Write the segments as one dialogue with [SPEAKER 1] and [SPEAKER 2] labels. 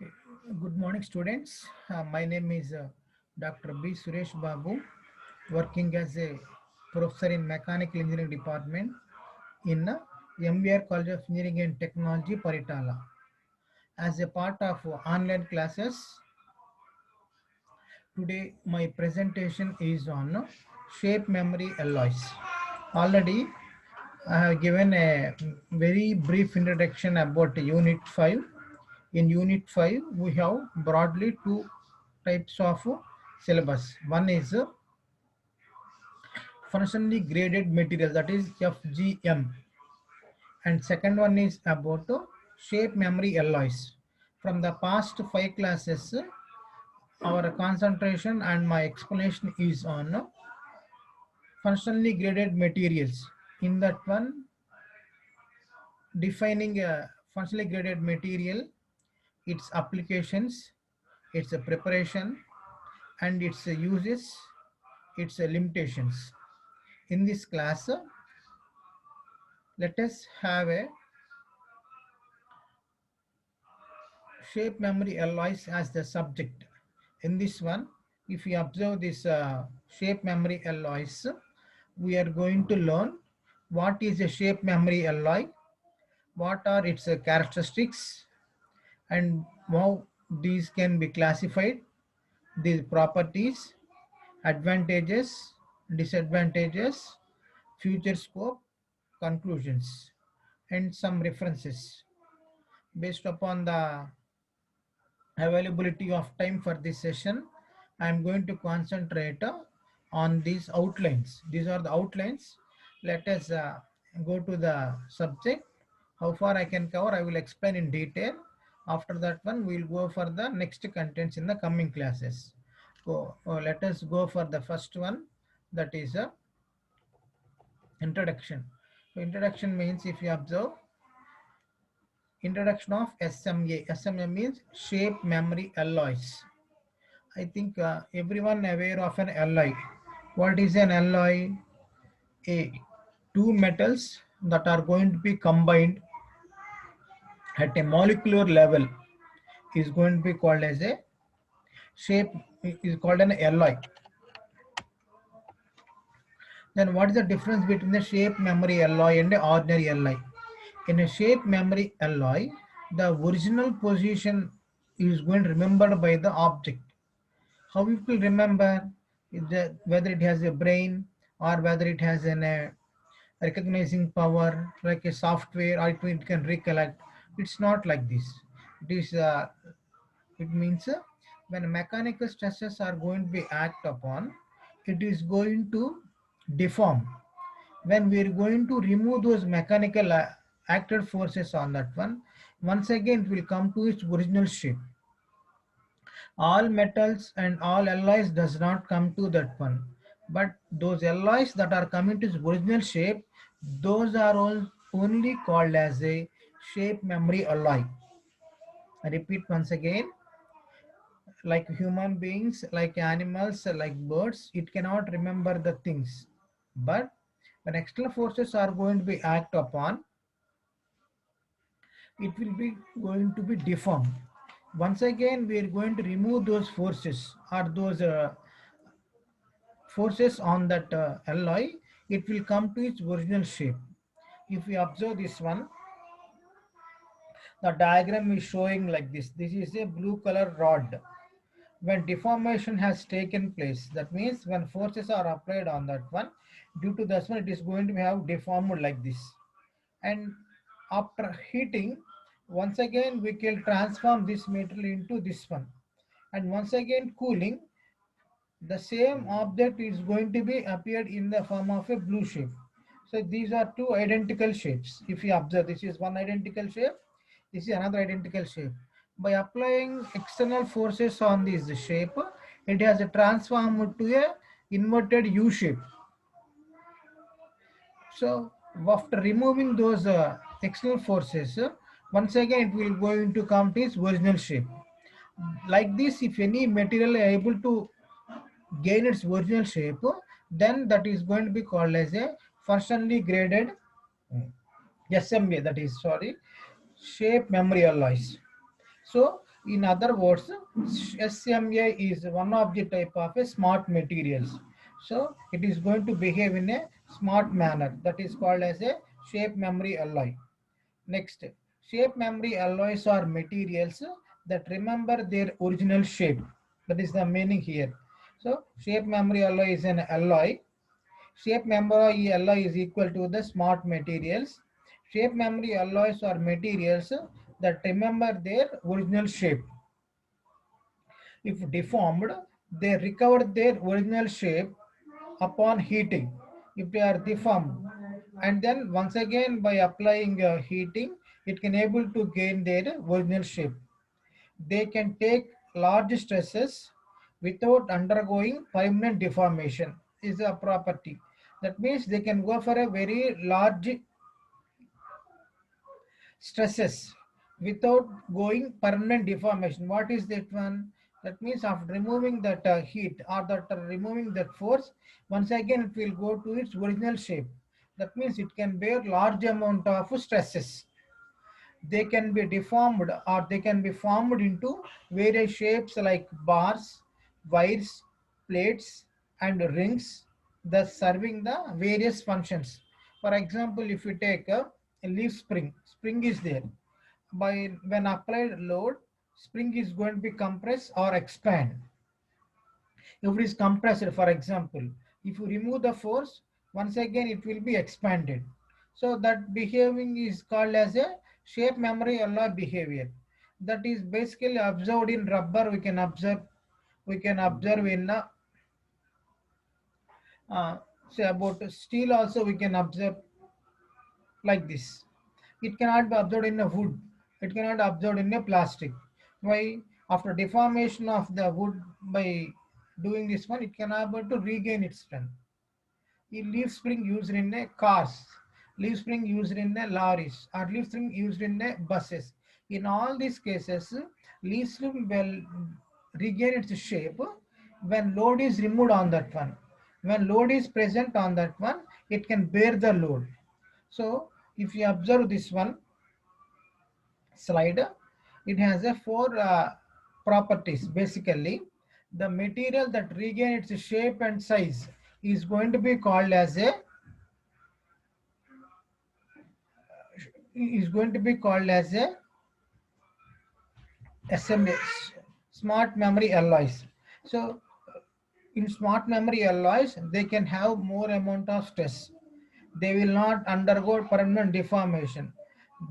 [SPEAKER 1] Okay. Good morning, students. My name is Dr. B. Suresh Babu, working as a professor in Mechanical Engineering Department in MBR College of Engineering and Technology, Paritala. As a part of online classes, today my presentation is on shape memory alloys. Already, I have given a very brief introduction about Unit 5. In Unit 5, we have broadly two types of syllabus. One is functionally graded material, that is FGM, and second one is about shape memory alloys. From the past 5 classes, our concentration and my explanation is on functionally graded materials. In that one, defining a functionally graded material, its applications, its preparation, and its uses, its limitations. In this class, let us have a shape memory alloys as the subject. In this one, if we observe this shape memory alloys, we are going to learn what is a shape memory alloy, what are its characteristics, and how these can be classified, these properties, advantages, disadvantages, future scope, conclusions, and some references. Based upon the availability of time for this session, I am going to concentrate on these outlines. These are the outlines. Let us go to the subject. How far I can cover, I will explain in detail. After that one, we will go for the next contents in the coming classes. So let us go for the first one, that is introduction. So introduction means, if you observe, introduction of SMA. SMA means shape memory alloys. I think everyone aware of an alloy. What is an alloy? Two metals that are going to be combined at a molecular level is going to be called as a shape, is called an alloy. Then what is the difference between the shape memory alloy and the ordinary alloy? In a shape memory alloy, the original position is going to be remembered by the object. How you will remember whether it has a brain or whether it has a recognizing power like a software, or it can recollect. It's not like this. It is it means when mechanical stresses are going to be acted upon, it is going to deform. When we are going to remove those mechanical acted forces on that one, once again it will come to its original shape. All metals and all alloys does not come to that one, but those alloys that are coming to its original shape, those are all only called as a shape memory alloy. I repeat once again, like human beings, like animals, like birds, it cannot remember the things, but when external forces are going to be act upon, it will be going to be deformed. Once again, we are going to remove those forces or those forces on that alloy, it will come to its original shape. If we observe this one, the diagram is showing like this. This is a blue color rod. When deformation has taken place, that means when forces are applied on that one, due to this one, it is going to have deformed like this. And after heating, once again we can transform this material into this one. And once again cooling, the same object is going to be appeared in the form of a blue shape. So these are two identical shapes. If you observe, this is one identical shape, this is another identical shape. By applying external forces on this shape, it has transformed to a inverted U shape. So after removing those external forces, once again it will going to come to its original shape. Like this, if any material is able to gain its original shape, then that is going to be called as a functionally graded SMA, that is, sorry, shape memory alloys. So, in other words, SMA is one of the type of a smart materials. So, it is going to behave in a smart manner. That is called as a shape memory alloy. Next, shape memory alloys are materials that remember their original shape. That is the meaning here. So, shape memory alloy is an alloy. Shape memory alloy is equal to the smart materials. Shape memory alloys are materials that remember their original shape. If deformed, they recover their original shape upon heating. If they are deformed, and then once again by applying heating, it can able to gain their original shape. They can take large stresses without undergoing permanent deformation is a property. That means they can go for a very large stresses without going permanent deformation. What is that one? That means after removing that heat or that removing that force, once again it will go to its original shape. That means it can bear large amount of stresses. They can be deformed or they can be formed into various shapes like bars, wires, plates, and rings, thus serving the various functions. For example, if you take a leaf spring, spring is there. By when applied load, spring is going to be compressed or expand. If it is compressed, for example, if you remove the force, once again it will be expanded. So that behaving is called as a shape memory alloy behavior. That is basically observed in rubber. We can observe in uh, say about steel also we can observe like this. It cannot be observed in a wood. It cannot be observed in a plastic. Why? After deformation of the wood by doing this one, it can be able to regain its strength. In leaf spring used in a cars, leaf spring used in a lorries, or leaf spring used in a buses. In all these cases, leaf spring will regain its shape when load is removed on that one. When load is present on that one, it can bear the load. So if you observe this one slide, it has a four properties. Basically, the material that regain its shape and size is going to be called as a is going to be called as a SMA, smart memory alloys. So in smart memory alloys, they can have more amount of stress. They will not undergo permanent deformation.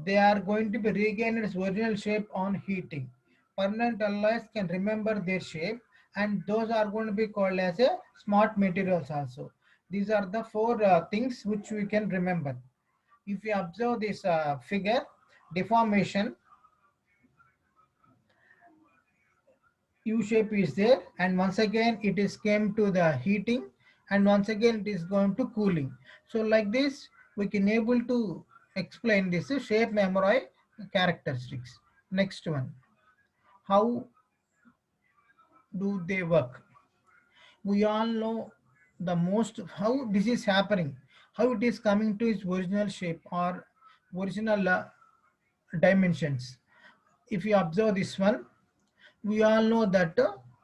[SPEAKER 1] They are going to be regain its original shape on heating. Permanent alloys can remember their shape, and those are going to be called as a smart materials also. These are the four things which we can remember. If you observe this figure, deformation, U shape is there, and once again it is came to the heating, and once again it is going to cooling. So like this we can able to explain this shape memory characteristics. Next one, how do they work? We all know the most how this is happening, how it is coming to its original shape or original dimensions. If you observe this one, we all know that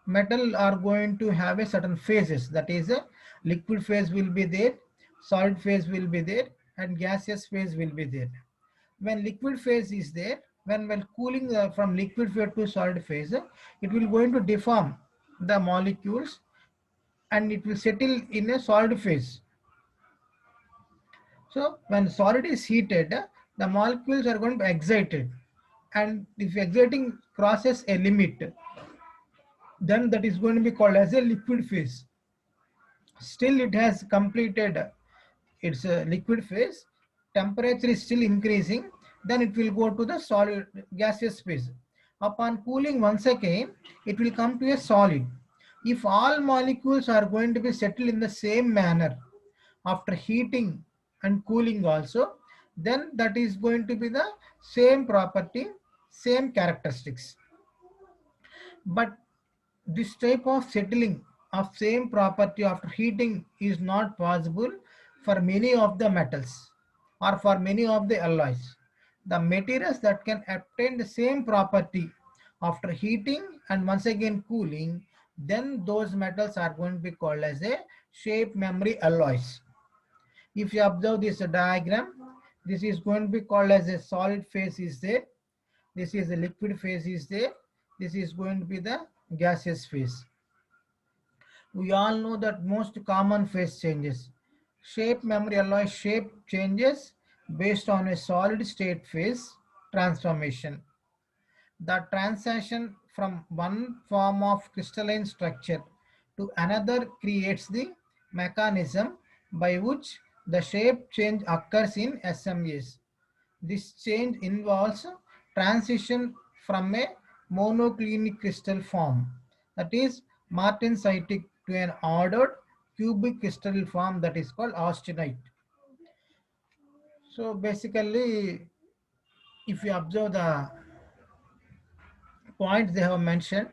[SPEAKER 1] metal are going to have a certain phases. That is a liquid phase will be there, solid phase will be there, and gaseous phase will be there. When liquid phase is there, when cooling from liquid phase to solid phase, it will going to deform the molecules and it will settle in a solid phase. So when solid is heated, the molecules are going to be excited, and if exciting crosses a limit, then that is going to be called as a liquid phase. Still it has completed its liquid phase, temperature is still increasing, then it will go to the solid gaseous phase. Upon cooling once again, it will come to a solid. If all molecules are going to be settled in the same manner after heating and cooling also, then that is going to be the same property, same characteristics. But this type of settling of same property after heating is not possible for many of the metals. or for many of the alloys. The materials that can obtain the same property after heating and once again cooling, then those metals are going to be called as a shape memory alloys. If you observe this diagram, this is going to be called as a solid phase is there. This is the liquid phase is there. This is going to be the gaseous phase. We all know that most common phase changes. Shape memory alloy shape changes based on a solid state phase transformation. The transition from one form of crystalline structure to another creates the mechanism by which the shape change occurs in SMAs. This change involves transition from a monoclinic crystal form, that is martensitic, to an ordered cubic crystal form that is called austenite. So basically, if you observe the points they have mentioned,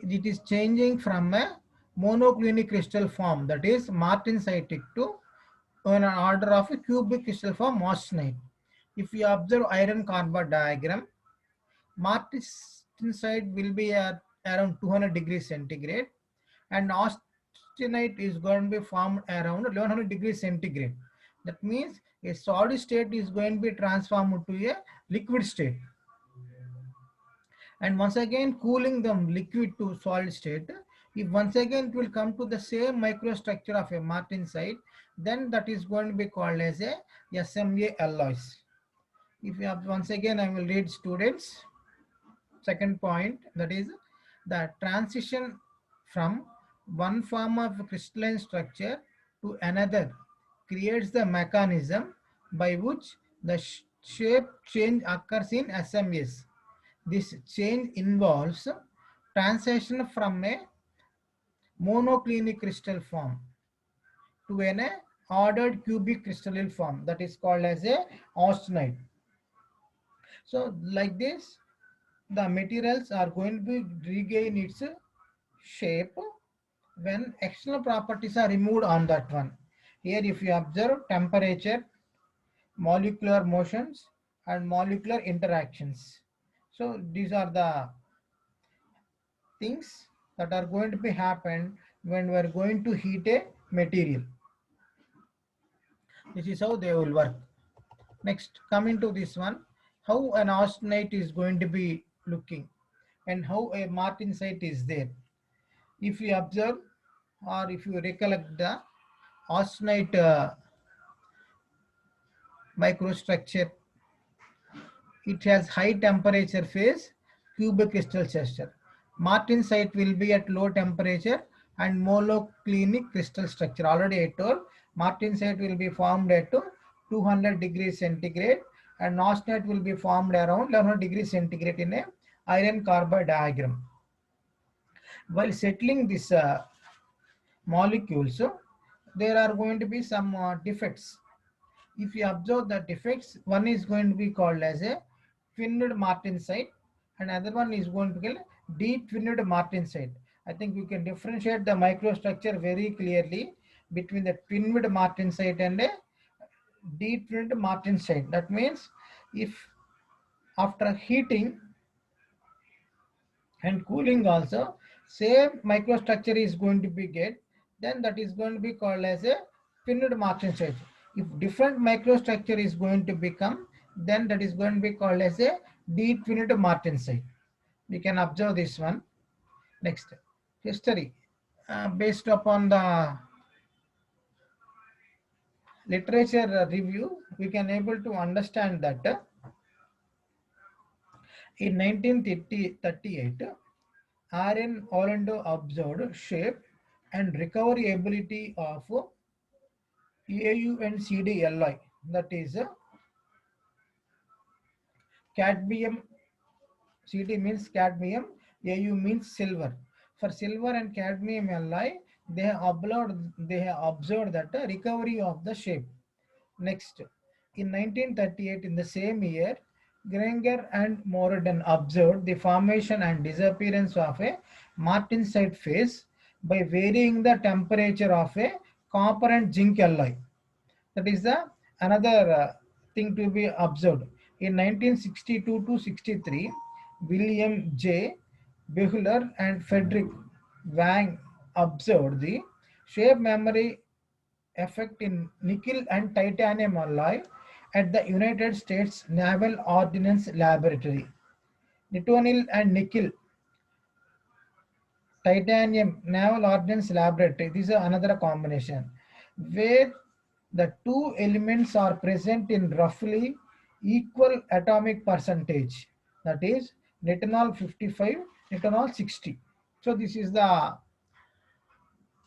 [SPEAKER 1] it is changing from a monoclinic crystal form, that is martensitic, to an order of a cubic crystal form austenite. If you observe iron carbide diagram, martensite will be at around 200 degrees centigrade and austenite is going to be formed around 1100 degrees centigrade. That means a solid state is going to be transformed to a liquid state. And once again cooling the liquid to solid state, if once again it will come to the same microstructure of a martensite, then that is going to be called as a SMA alloys. If you have, once again I will read students. Second point, that is the transition from one form of crystalline structure to another creates the mechanism by which the shape change occurs in SMAs. This change involves transition from a monoclinic crystal form to an ordered cubic crystalline form, that is called as a austenite. So like this, the materials are going to be regain its shape when external properties are removed on that one. Here if you observe temperature, molecular motions and molecular interactions. So these are the things that are going to be happen when we are going to heat a material. This is how they will work. Next, coming to this one, how an austenite is going to be looking and how a martensite is there. If you observe or if you recollect the austenite microstructure, it has high temperature phase, cubic crystal structure. Martensite will be at low temperature and monoclinic crystal structure. Already I told, martensite will be formed at 200 degrees centigrade and austenite will be formed around 1100 degrees centigrade in a iron carbide diagram. While settling this molecules, there are going to be some defects. If you observe the defects, one is going to be called as a twinned martensite and other one is going to be de-twinned martensite. I think you can differentiate the microstructure very clearly between the twinned martensite and a de-twinned martensite. That means if after heating and cooling also same microstructure is going to be get, then that is going to be called as a twinned martensite. If different microstructure is going to become, then that is going to be called as a de-twinned martensite. We can observe this one. Next, history. Based upon the literature review, we can able to understand that in 1938, R.N. Orlando observed shape and recovery ability of AU and CD alloy, that is cadmium. CD means cadmium, AU means silver. For silver and cadmium alloy, they have observed that recovery of the shape. Next, in 1938, in the same year, Granger and Moreton observed the formation and disappearance of a martensite phase by varying the temperature of a copper and zinc alloy. That is the another thing to be observed. In 1962 to 63, William J. Buehler and Frederick Wang observed the shape memory effect in nickel and titanium alloy at the United States Naval Ordnance Laboratory. Nitonil and nickel titanium naval ordnance laboratory. This is another combination where the two elements are present in roughly equal atomic percentage. That is nitinol 55, nitinol 60. So this is the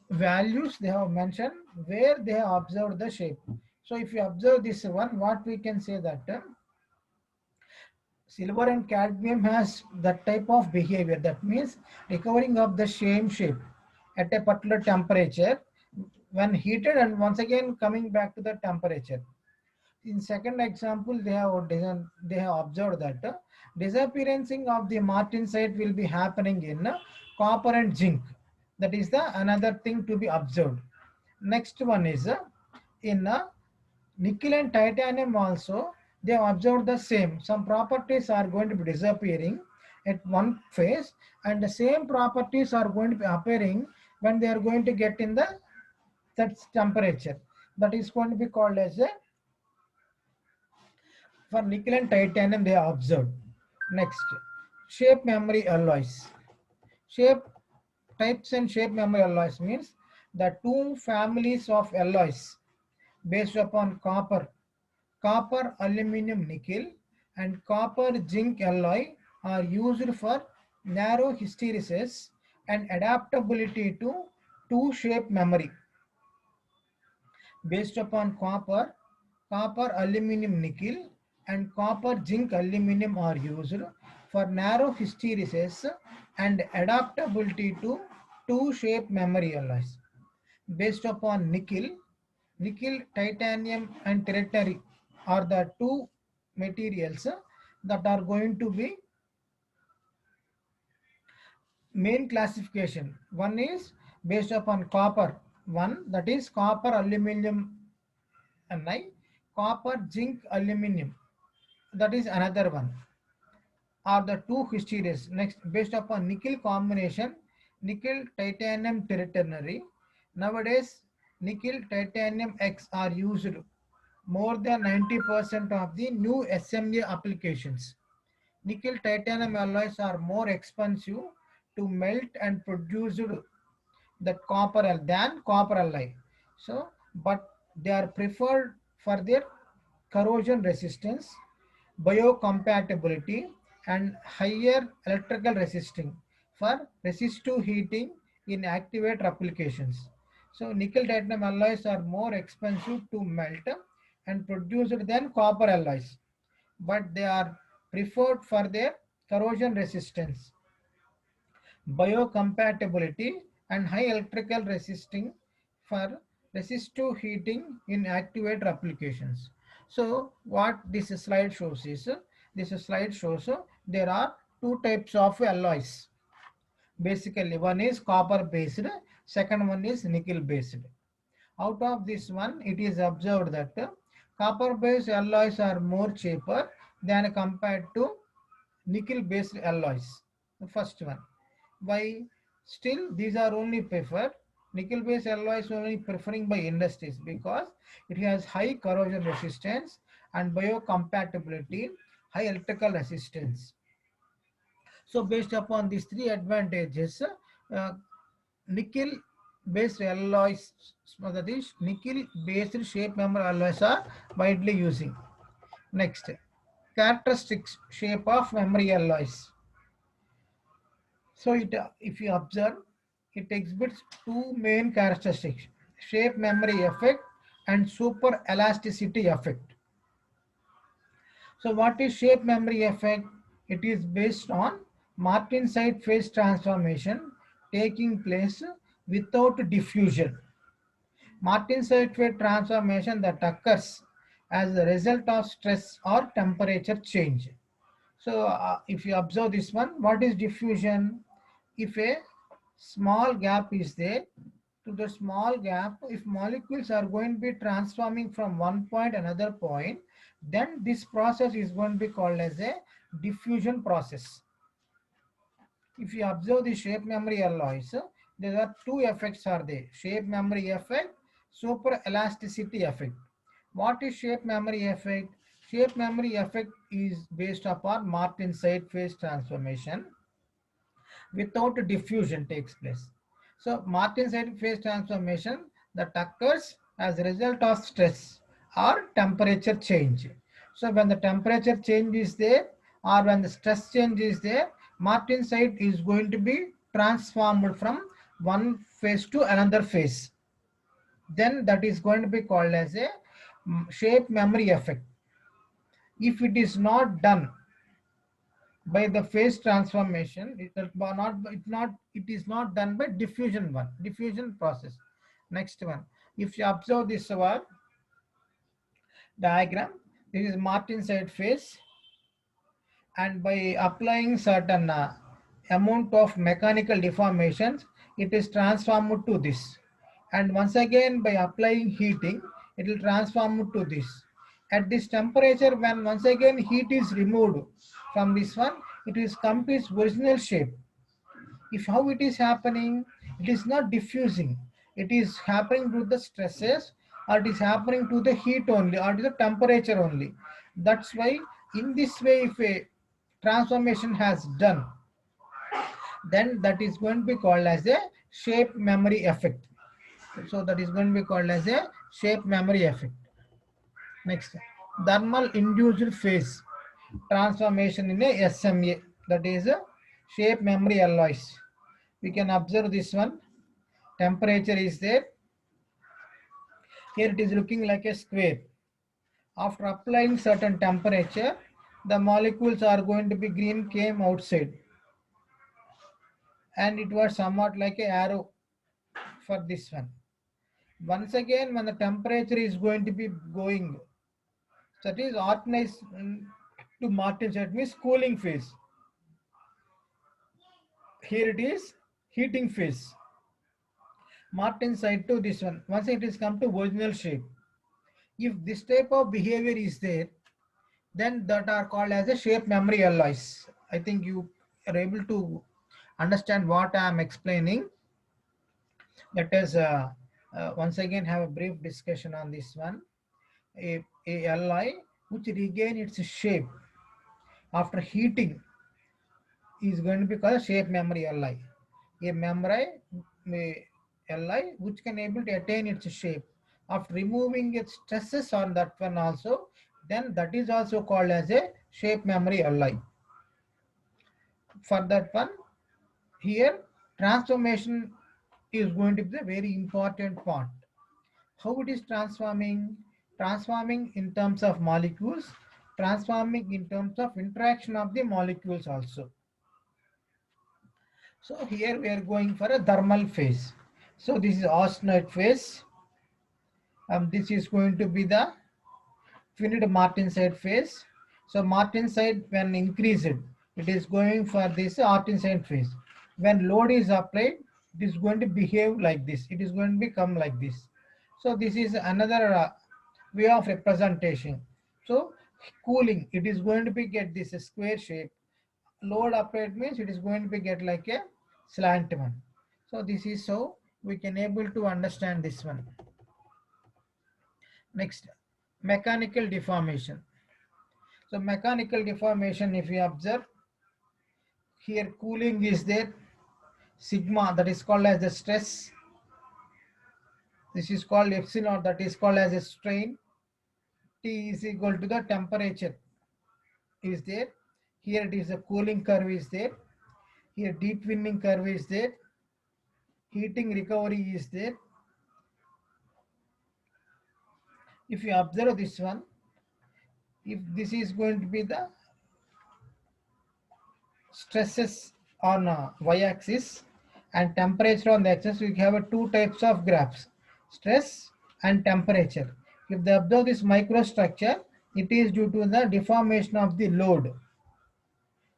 [SPEAKER 1] values they have mentioned where they have observed the shape. So if you observe this one, what we can say that silver and cadmium has that type of behavior. That means recovering of the same shape at a particular temperature when heated and once again coming back to the temperature. In second example, they have observed that disappearancing of the martensite will be happening in copper and zinc. That is the another thing to be observed. Next one is in nickel and titanium also, they have observed the same. Some properties are going to be disappearing at one phase and the same properties are going to be appearing when they are going to get in the that temperature. That is going to be called as a, for nickel and titanium they are observed. Next, shape memory alloys. Shape types and shape memory alloys means the two families of alloys based upon copper, aluminum, nickel, and copper zinc alloy are used for narrow hysteresis and adaptability to two shape memory. Based upon copper, aluminum, nickel, and copper zinc aluminum are used for narrow hysteresis and adaptability to two shape memory alloys. Based upon nickel, titanium, and tertiary are the two materials that are going to be main classification. One is based upon copper, one that is copper, aluminum, Ni, copper, zinc, aluminum. That is another one. Are the two histories. Next, based upon nickel combination, nickel, titanium, ternary. Nowadays, nickel, titanium X are used more than 90% of the new SMA applications. Nickel titanium alloys are more expensive to melt and produce that than copper alloy. So, but they are preferred for their corrosion resistance, biocompatibility, and higher electrical resisting for resistive heating in activator applications. So, nickel titanium alloys are more expensive to melt and produce than copper alloys, but they are preferred for their corrosion resistance, biocompatibility, and high electrical resisting for resistive heating in activator applications. So what this slide shows is, there are two types of alloys. Basically, one is copper based, second one is nickel based. Out of this one, it is observed that copper based alloys are more cheaper than compared to nickel based alloys. The first one. Why? Still, these are only preferred. Nickel based alloys only preferring by industries because it has high corrosion resistance and biocompatibility, high electrical resistance. So based upon these three advantages, uh, nickel based alloys, that is nickel based shape memory alloys are widely using. Next, characteristics shape of memory alloys. So if you observe, it exhibits two main characteristics, shape memory effect and super elasticity effect. So what is shape memory effect? It is based on martensite phase transformation taking place without diffusion. Martensite phase transformation that occurs as a result of stress or temperature change. So if you observe this one, what is diffusion? If a small gap is there, to the small gap, if molecules are going to be transforming from one point another point, then this process is going to be called as a diffusion process. If you observe the shape memory alloys, there are two effects are there: shape memory effect, super elasticity effect. What is shape memory effect? Shape memory effect is based upon Martin-Side phase transformation without diffusion takes place. So Martin-Side phase transformation that occurs as a result of stress or temperature change. So when the temperature change is there or when the stress change is there, Martin-Side is going to be transformed from one phase to another phase. Then that is going to be called as a shape memory effect. If it is not done by the phase transformation, it is not done by diffusion process. Next one, if you observe this one diagram, this is Martin-Side phase, and by applying certain amount of mechanical deformations, it is transformed to this, and once again by applying heating, it will transform to this. At this temperature, when once again heat is removed from this one, it is come to its original shape. If how it is happening, it is not diffusing, it is happening to the stresses, or it is happening to the heat only, or to the temperature only. That's why in this way, if a transformation has done, then that is going to be called as a shape memory effect. So that is going to be called as a shape memory effect. Next, thermal induced phase transformation in a SMA, that is a shape memory alloys. We can observe this one. Temperature is there. Here it is looking like a square. After applying certain temperature, the molecules are going to be green came outside, and it was somewhat like a arrow for this one. Once again, when the temperature is going to be going, that is organized to Martin-Side means cooling phase. Here it is heating phase. Martin-Side to this one. Once it is come to original shape. If this type of behavior is there, then that are called as a shape memory alloys. I think you are able to understand what I am explaining. Let us once again have a brief discussion on this one. A alloy which regain its shape after heating is going to be called shape memory alloy. A memory alloy which can able to attain its shape after removing its stresses on that one also, then that is also called as a shape memory alloy. For that one, here transformation is going to be the very important part. How it is transforming? Transforming in terms of molecules, transforming in terms of interaction of the molecules also. So here we are going for a thermal phase. So this is austenite phase. This is going to be the finite Martin-Side phase. So Martin-Side when increased, it is going for this Martin-Side phase. When load is applied, it is going to behave like this. It is going to become like this. So this is another way of representation. So cooling, it is going to be get this square shape. Load applied means it is going to be get like a slant one. So this is so we can able to understand this one. Next, mechanical deformation. So mechanical deformation, if you observe, here cooling is there, sigma, that is called as the stress. This is called epsilon, that is called as a strain. T is equal to the temperature is there. Here it is a cooling curve is there. Here detwinning curve is there. Heating recovery is there. If you observe this one, if this is going to be the stresses on y-axis and temperature on the axis, we have two types of graphs, stress and temperature. If they observe this microstructure, it is due to the deformation of the load.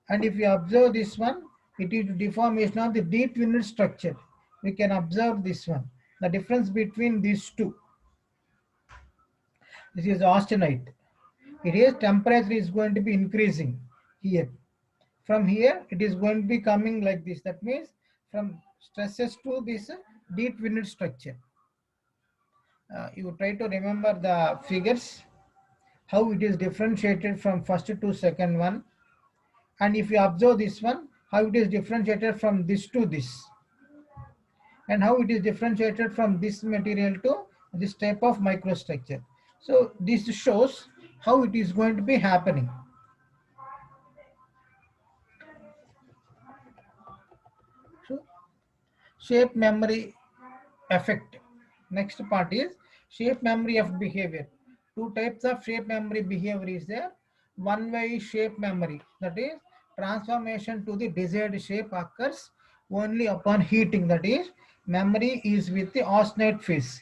[SPEAKER 1] And if you observe this one, it is deformation of the detwined structure. We can observe this one, the difference between these two. This is austenite. It is temperature is going to be increasing here. From here, it is going to be coming like this. That means from stresses to this deep winded structure. You try to remember the figures, how it is differentiated from first to second one. And if you observe this one, how it is differentiated from this to this. And how it is differentiated from this material to this type of microstructure. So this shows how it is going to be happening. So shape memory effect. Next part is shape memory of behavior. Two types of shape memory behavior is there. One way shape memory, that is transformation to the desired shape occurs only upon heating, that is memory is with the austenite phase.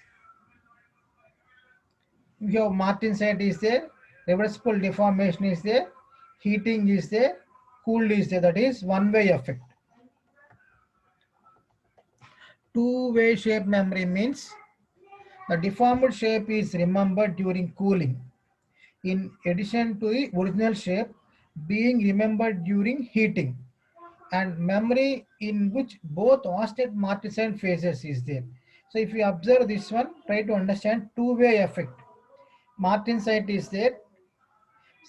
[SPEAKER 1] We have martensite is there, reversible deformation is there, heating is there, cooled is there, that is one way effect. Two-way shape memory means the deformed shape is remembered during cooling, in addition to the original shape being remembered during heating, and memory in which both austenite martensite phases is there. So if you observe this one, try to understand two-way effect. Martensite is there,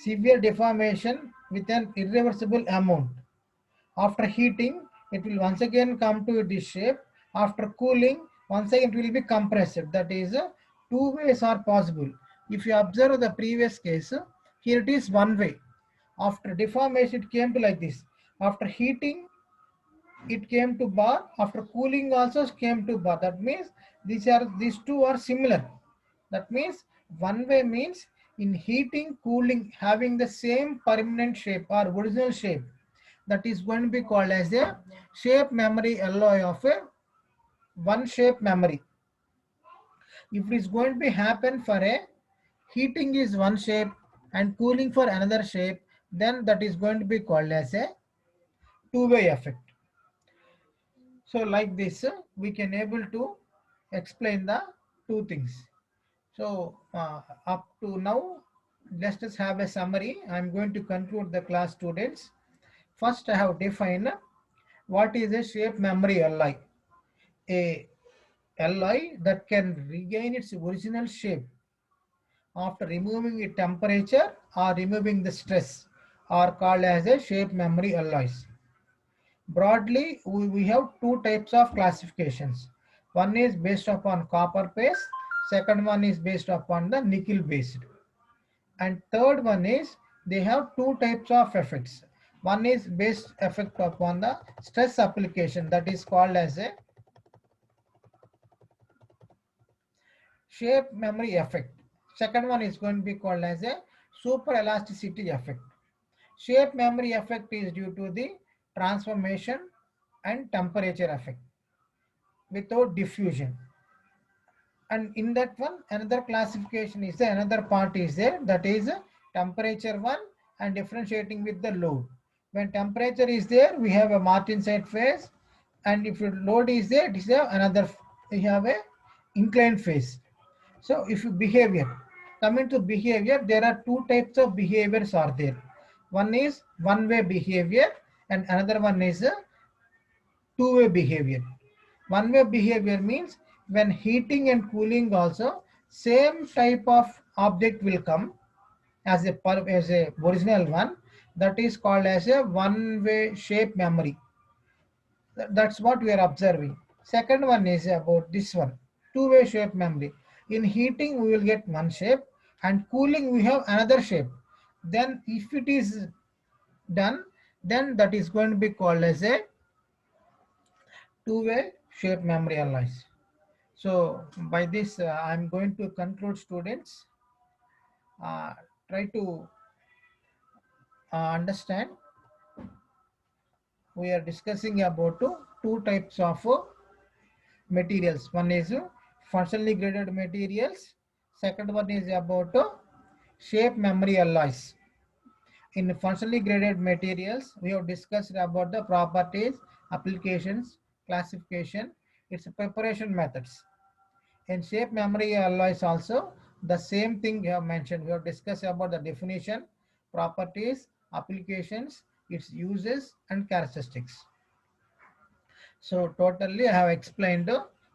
[SPEAKER 1] severe deformation with an irreversible amount. After heating, it will once again come to this shape. After cooling, once again it will be compressed. That is, two ways are possible. If you observe the previous case, here it is one way. After deformation, it came to like this. After heating, it came to bar. After cooling, also came to bar. That means these two are similar. That means one way means in heating, cooling, having the same permanent shape or original shape. That is going to be called as a shape memory alloy of a one shape memory. If it is going to be happen for a heating is one shape and cooling for another shape, then that is going to be called as a two-way effect. So like this, we can able to explain the two things. So up to now, let us have a summary. I am going to conclude the class, students. First, I have defined what is a shape memory alloy. A alloy that can regain its original shape after removing the temperature or removing the stress are called as a shape memory alloys. Broadly, we have two types of classifications. One is based upon copper based, second one is based upon the nickel based. And third one is they have two types of effects. One is based effect upon the stress application, that is called as a shape memory effect. Second one is going to be called as a super elasticity effect. Shape memory effect is due to the transformation and temperature effect without diffusion. And in that one, another classification is there, another part is there, that is temperature one and differentiating with the load. When temperature is there, we have a martensite phase, and if load is there, it is another, we have a inclined phase. So if you behavior, coming to behavior, there are two types of behaviors are there. One is one-way behavior and another one is a two-way behavior. One-way behavior means when heating and cooling also, same type of object will come as a original one. That is called as a one-way shape memory. That's what we are observing. Second one is about this one, two-way shape memory. In heating, we will get one shape, and cooling, we have another shape. Then if it is done, then that is going to be called as a two-way shape memory alloys. So by this, I'm going to conclude, students. Try to understand. We are discussing about two types of materials. One is functionally graded materials. Second one is about shape memory alloys. In functionally graded materials, we have discussed about the properties, applications, classification, its preparation methods. In shape memory alloys also, The same thing we have mentioned. We have discussed about the definition, properties, applications, its uses and characteristics. So totally I have explained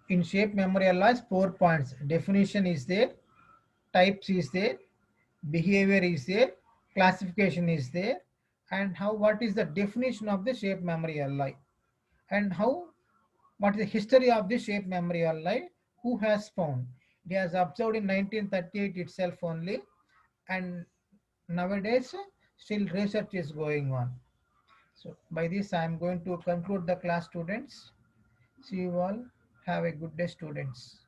[SPEAKER 1] in shape memory alloys 4 points. Definition is there, types is there, behavior is there, classification is there, and how what is the definition of the shape memory alloy, and how what is the history of the shape memory alloy, who has found. It has observed in 1938 itself only, and nowadays still research is going on. So by this I am going to conclude the class, students. See you all. Have a good day, students.